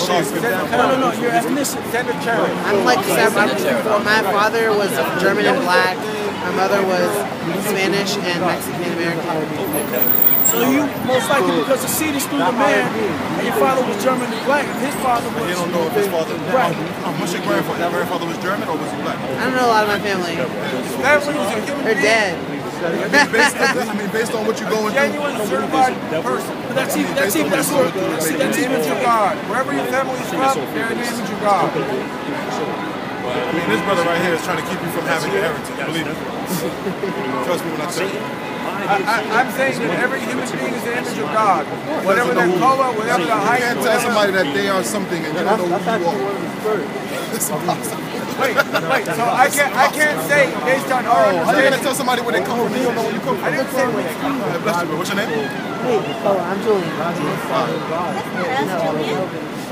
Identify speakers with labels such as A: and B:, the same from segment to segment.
A: No, your ethnicity.
B: I'm like 7 people. My father was German and black. My mother was Spanish and Mexican American.
A: So you most likely, because the seed is through the man, and your father was German and black, and his father was...
C: You don't know if his father...
A: Right.
C: What's your grandfather? Your grandfather was German or was he black?
B: I don't know a lot of my family. They're dead.
C: Based on what you're going through.
A: Genuine, certified person. But that's the image of God. Wherever your family is from, they're the image of God.
C: I mean, this brother right here is trying to keep you from having your heritage. Believe me. Trust me when I tell you.
A: I'm saying that every human being is the image of God. Whatever their color, whatever their height.
C: You can't tell somebody that they are something and you don't know who you are. It's impossible.
A: Wait. So I can't say based on our understanding.
C: How are you gonna tell somebody where they come from? You don't know where you come from.
A: I didn't say where they come from.
C: Bless you, bro. What's your name?
B: I'm Julian.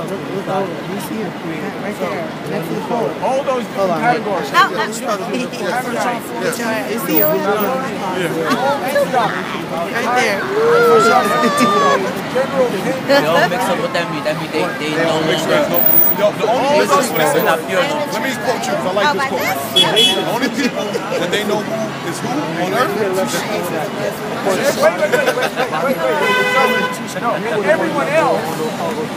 B: Look over. You see it right there, next to the pole.
A: All those categories.
B: You see it? Right there.
D: They all mix up with that meat. That meat they no longer.
C: The only let me quote you because I like this quote. The only people that they know who is who on earth is
A: wait. Everyone else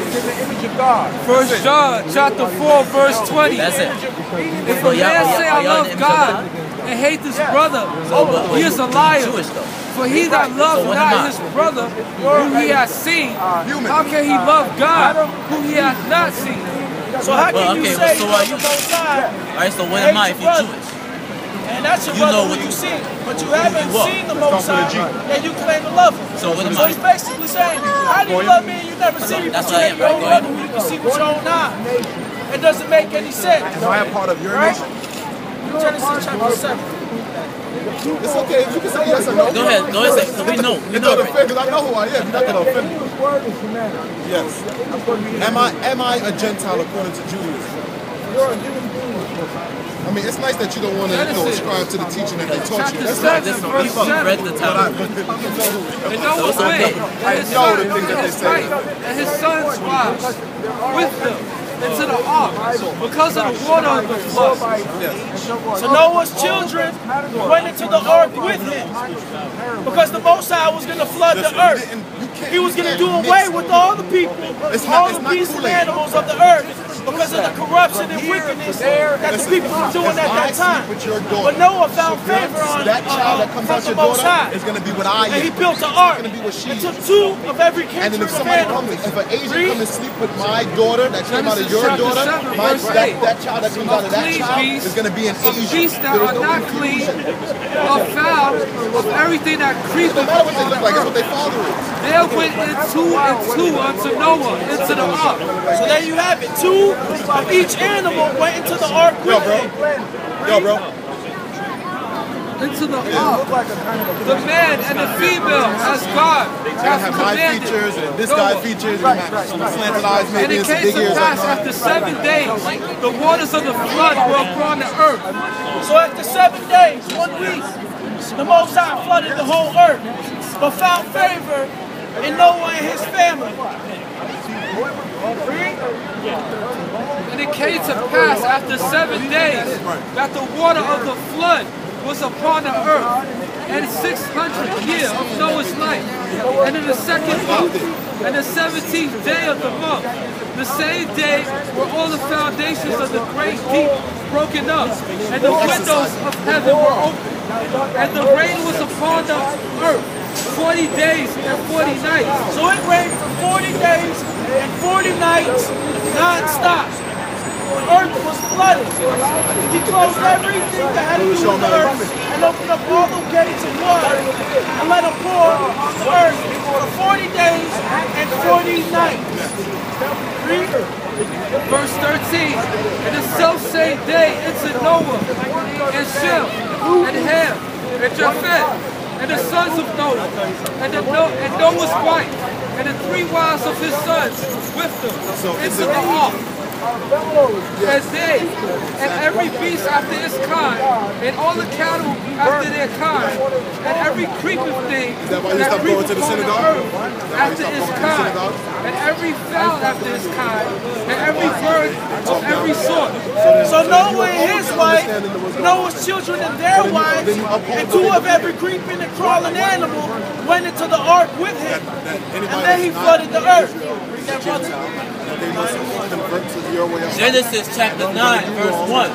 A: is in the image of God.
E: 1 John chapter 4 verse 20.
D: That's it.
E: If a man say I love God and hate his brother, he is a liar. For he that loves not his brother whom he has seen, how can he love God whom he has not seen?
A: So how can you say
D: so are you? Alright, so what am I if you're Jewish?
A: And that's your brother who you see, but you haven't seen the Most High, and you claim to love him.
D: So what am
A: So
D: I?
A: he's basically saying, how do you love me and you never see me?
D: That's
A: But you love me, you can see with your own eye. It doesn't make any sense.
C: Am I a part of your nation?
A: Genesis chapter 7.
C: It's okay. You can say yes or no.
D: Go ahead, say. So we know.
C: Because I know who I am. You're not going to offend me. Yes. Am I a Gentile according to Judaism? I mean, it's nice that you don't want to ascribe to the teaching that they taught you. That's not
D: this. You read the Talmud.
E: And Noah's way, and his sons' wives with them into the ark because of the water of the flood.
A: So Noah's children went into the ark with him because the Most High was going to flood the earth. He was going to do away with all the people, all the beasts and animals of the earth because of the corruption and wickedness that the people were doing at that time. But Noah found favor on the Most High.
C: It's going to be what I am.
A: And he built an ark. It took 2 of every kindred of animals.
C: If an Asian comes and sleep with my daughter that came out of your daughter, that child that comes out of that child is going to be an Asian.
E: Beasts that are not clean, of foul, of everything that creepeth
C: no matter what they
E: upon
C: look
E: the
C: like, it's
E: earth.
C: what they father is.
E: There went in 2 and 2 unto Noah into the ark.
A: So there you have it. 2 of each animal went into the ark with him.
C: Yo, bro.
E: Into the ark. The man and the female as God has
C: have my
E: commanded.
C: features and this guy features and some slanted eyes
E: And
C: maybe
E: it
C: and some
E: came
C: big
E: to
C: ears
E: pass
C: like
E: after 7 days, the waters of the flood were upon the earth.
A: So after 7 days, 1 week, the Most High flooded the whole earth, but found favor in Noah and his family.
E: And it came to pass after 7 days that the water of the flood was upon the earth, and 600 years of Noah's life. And in the 2nd month, and the 17th day of the month, the same day were all the foundations of the great deep broken up, and the windows of heaven were opened, and the rain was upon the earth 40 days and 40 nights.
A: So it rained for 40 days and 40 nights non-stop. The earth was flooded. He closed everything that had to do with the earth and opened up all the gates of water and let them pour on the earth for 40 days and 40 nights. Read.
E: Verse 13, and the self-same day into Noah, and Shem, and Ham, and Japheth, and the sons of Noah, and Noah's wife, and the 3 wives of his sons with them, into the ark. And they, and every beast after its kind, and all the cattle after their kind, and every creeping thing that creepeth on the earth after its kind, and every fowl after its kind, bird of every sort.
A: So Noah and his wife, Noah's children and their wives, and 2 of every creeping and crawling animal went into the ark with him. And then he flooded the earth.
D: Genesis chapter 9, verse 1.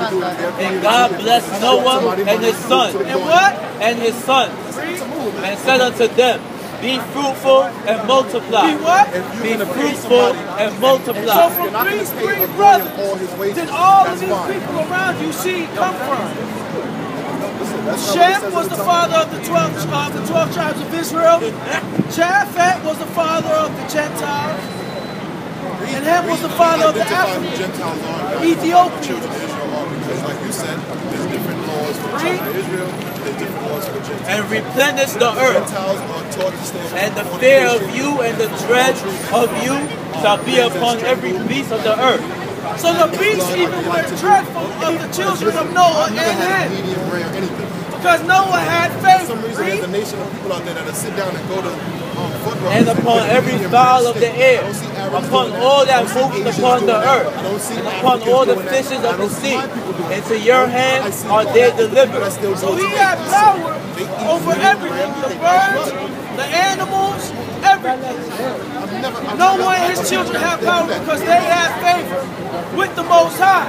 D: And God blessed Noah and his sons.
A: And what?
D: And his sons. And said unto them, be fruitful and multiply.
A: Be what?
D: Be fruitful and multiply.
A: So from these 3 brothers, did all of these people around you see come from? Shem was the father of the 12 tribes of Israel. Japheth was the father of the Gentiles. And Ham was the father of the Africans, Ethiopians.
C: Because like you said, there's different laws for the children of Israel, there's different laws for the Gentiles.
D: And replenish the earth.
C: Gentiles are taught to stay
D: And the fear of you and the dread of you shall be upon every beast of the earth.
A: So the beasts even were dreadful of the children of Noah and Ham.
C: medium rare, anything.
A: Because Noah had
C: For
A: faith.
C: some reason, there's a nation of people out there that sit down and go to foot runs
D: And upon every fowl of the air, upon all that moves upon the earth, and upon all the fishes of the sea, into your hand are they delivered.
A: So he had power over everything, the birds, the animals, everything. Noah and his children had power because they had favor with the Most High.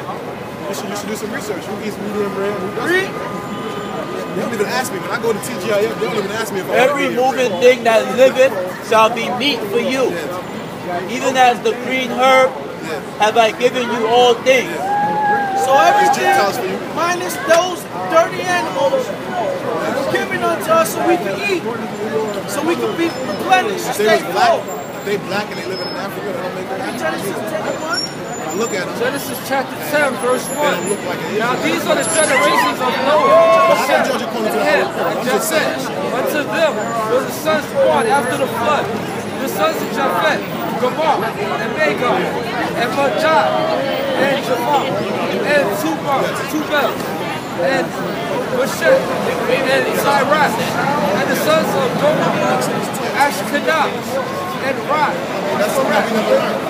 C: You should do some research. Who eats medium rare? Who doesn't?
A: Read.
C: They don't even ask me. When I go to TGIF, they don't even ask me if I
D: Every moving thing that liveth shall be meat for you. Even as the green herb have I given you all things.
A: So everything minus those dirty animals was given unto us so we can eat. So we can be replenished,
C: If they
A: stay
C: was black,
A: full.
C: if they black and they live in Africa, they don't make them happy.
A: Genesis 10:1.
C: I look at them,
E: Genesis chapter 10, verse 1.
C: they don't look like an
E: Now
C: Israelite.
E: these are the generations of Noah.
C: I don't judge according to the
E: Ham,
C: outlook. I'm
E: and
C: just saying.
E: Japheth. Unto them were the sons born after the flood. The sons of Japheth, Gomer, and Magog, and Madai, and Japheth, and Tubal, and Meshech, and Sirach, and the sons of Gomer, Ashkenaz, and Rod,
C: That's something that we never learned.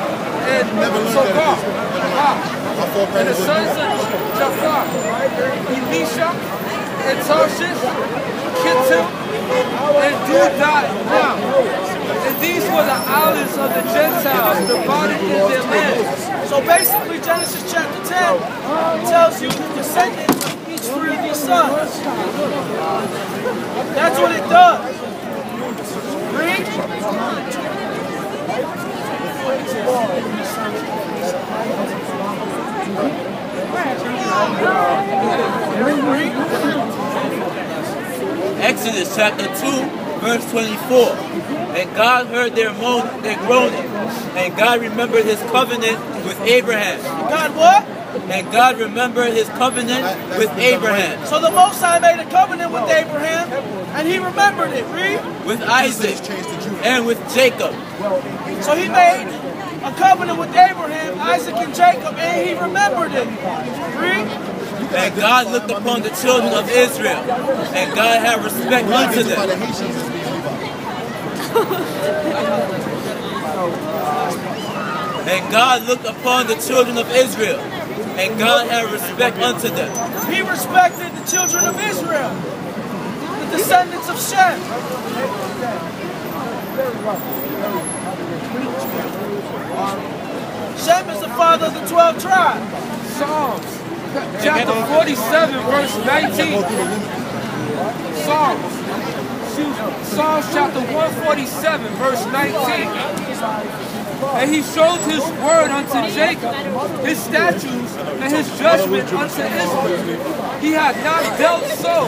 E: and
C: Never learned
E: Sogar,
C: that My
E: and the
C: foreparents was
E: sons of Japheth, Elisha, and Tarshish, Kittim, and Dudai. And these were the islands of the Gentiles divided in their lands.
A: So basically Genesis chapter 10 tells you the descendants of each 3 of these sons. That's what it does. Read.
D: Exodus chapter 2, verse 24. And God heard their groaning, and God remembered his covenant with Abraham.
A: God what?
D: And God remembered his covenant with Abraham.
A: So the Most High made a covenant with Abraham, and he remembered it. Read.
D: With Isaac and with Jacob.
A: So he made a covenant with Abraham, Isaac, and Jacob, and he remembered it. Read.
D: And God looked upon the children of Israel, and God had respect unto them. And God looked upon the children of Israel, and God had respect unto them.
A: He respected the children of Israel, the descendants of Shem. Shem is the father of the 12 tribes.
E: Psalms chapter 47, verse 19. Psalms chapter 147, verse 19. And he showed his word unto Jacob, his statutes and his judgment unto Israel. He had not dealt so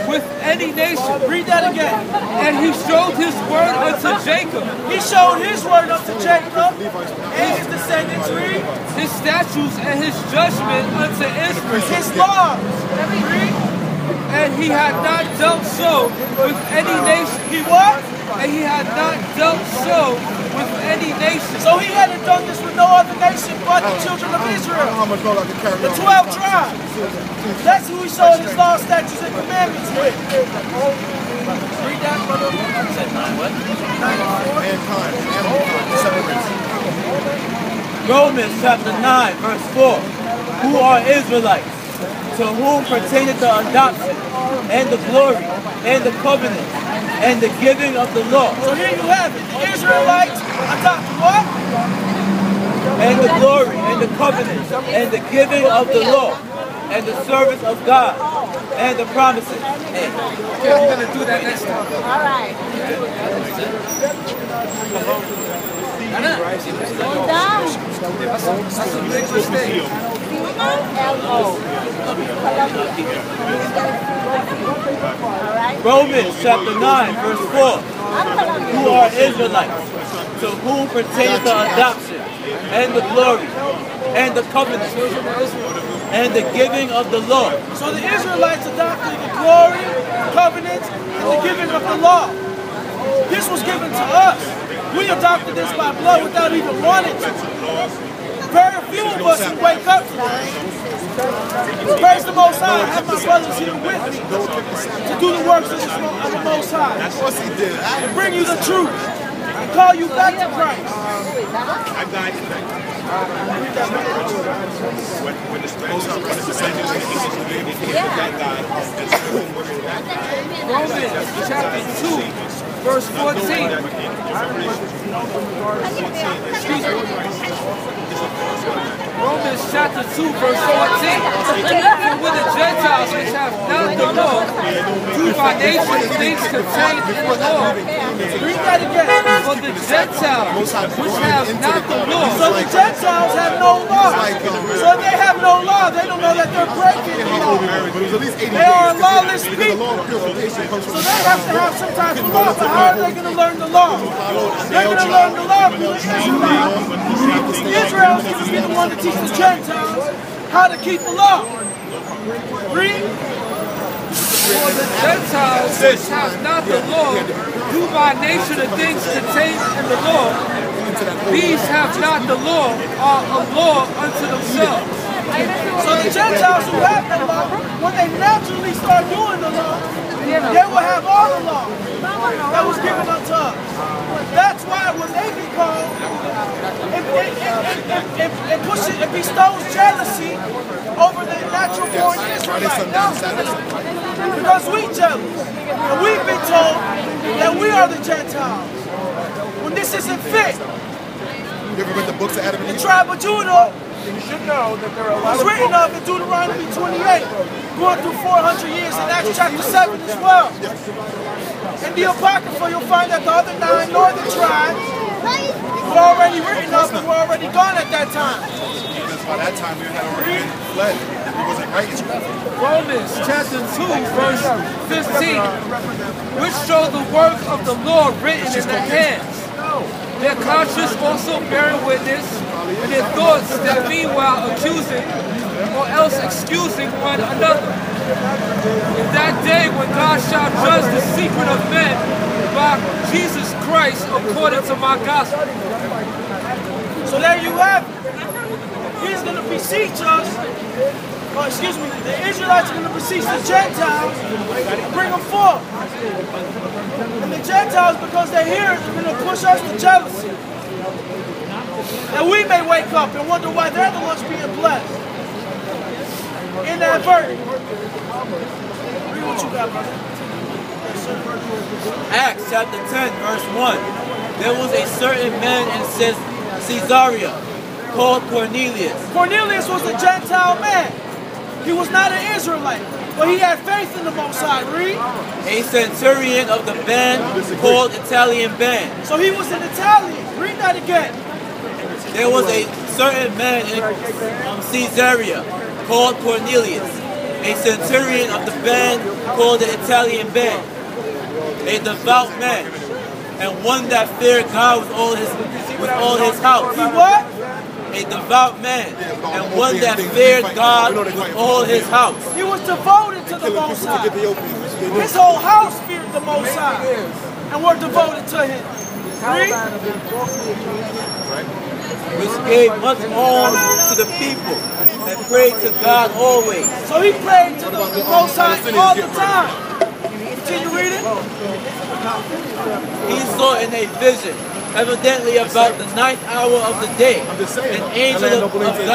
E: with any nation.
A: Read that again.
E: And he showed his word unto Jacob.
A: He showed his word unto Jacob and his descendants. Read.
E: His statutes and his judgment unto Israel.
A: His laws. Read.
E: And he had not dealt so with any nation.
A: He what?
E: And he had not dealt so with any nation.
A: So he hadn't done this with no other nation but the children of Israel. The 12 tribes. That's who he showed his law, statutes, and commandments with. Read that, brother.
D: What?
C: Mankind, animal, separates.
D: Romans chapter 9, verse 4. Who are Israelites? To whom pertaineth the adoption, and the glory, and the covenant, and the giving of the law.
A: So here you have it. The Israelites adopted what?
D: And the glory, and the covenant, and the giving of the law, and the service of God, and the promises.
E: Okay, we're going to do that next time.
F: All right.
E: That's a big mistake.
D: Romans chapter 9, verse 4. Who are Israelites? To whom pertains the adoption, and the glory, and the covenant, and the giving of the law.
A: So the Israelites adopted the glory, the covenant, and the giving of the law. This was given to us. We adopted this by blood without even wanting to. Very few of us can wake up today. Praise the Most High. I have my brothers here with me to do the works of the Most High.
C: Of course he did.
A: And bring you the truth. And call you back to Christ.
C: I died today. When the Spanish descendants of that guy,
E: Romans chapter 2, verse 14. Excuse me. Romans chapter 2, verse 14. For when the Gentiles which have not the law do by nature things contained in the law.
A: Read that again.
E: For the Gentiles which have not the law.
A: So the Gentiles have no law. So if they have no law, they don't know that they're breaking the law. They are a lawless people. So they have to have some type of law. But how are they going to learn the law? They're going to learn the law from the Israelites. Israel is going to be the one to teach the Gentiles how to keep the law. Read.
E: For the Gentiles which have not the law do by nature the things contained in the law. These have not the law are a law unto themselves.
A: So the Gentiles who have the law, when they naturally start doing the law, they will have all the law that was given unto us. That's why when they be called, it bestows jealousy over the natural born Israelites. Because we jealous. And we've been told that we are the Gentiles. When this isn't fit.
C: You ever read the books of Adam and
A: The
C: Eve?
A: tribe of Judah, you should know that there are a lot of written of in Deuteronomy 28, going through 400 years in Acts chapter 7 as well. In the Apocrypha, you'll find that the other 9 northern tribes were already written of and were already gone at that time.
C: Because by that time we had already fled. He wasn't righteous.
E: Romans chapter 2, verse 15, which show the work of the law written in their hands. Their conscience also bearing witness, and their thoughts that meanwhile accusing, or else excusing one another. In that day when God shall judge the secret of men by Jesus Christ according to my gospel.
A: So there you have it. He's going to beseech us, or excuse me, the Israelites are going to beseech the Gentiles and bring them forth. And the Gentiles, because they're here, are going to push us to jealousy. And we may wake up and wonder why they're the ones being blessed. Inadvertently. Read what you got, brother.
D: Acts chapter 10, verse 1. There was a certain man in Caesarea called Cornelius.
A: Cornelius was a Gentile man. He was not an Israelite, but he had faith in the Most High. Read.
D: A centurion of the band called Italian band.
A: So he was an Italian. Read that again.
D: There was a certain man in Caesarea called Cornelius, a centurion of the band called the Italian band, a devout man, and one that feared God with all his house.
A: He what?
D: A devout man, and one that feared God with all his house.
A: He was devoted to the Most High. His whole house feared the Most High, and were devoted to him. Read.
D: Which gave much alms to the people, and prayed to God always.
A: So he prayed to the Most High all the time. Continue reading.
D: He saw in a vision Evidently about the 9th hour of the day, an angel of God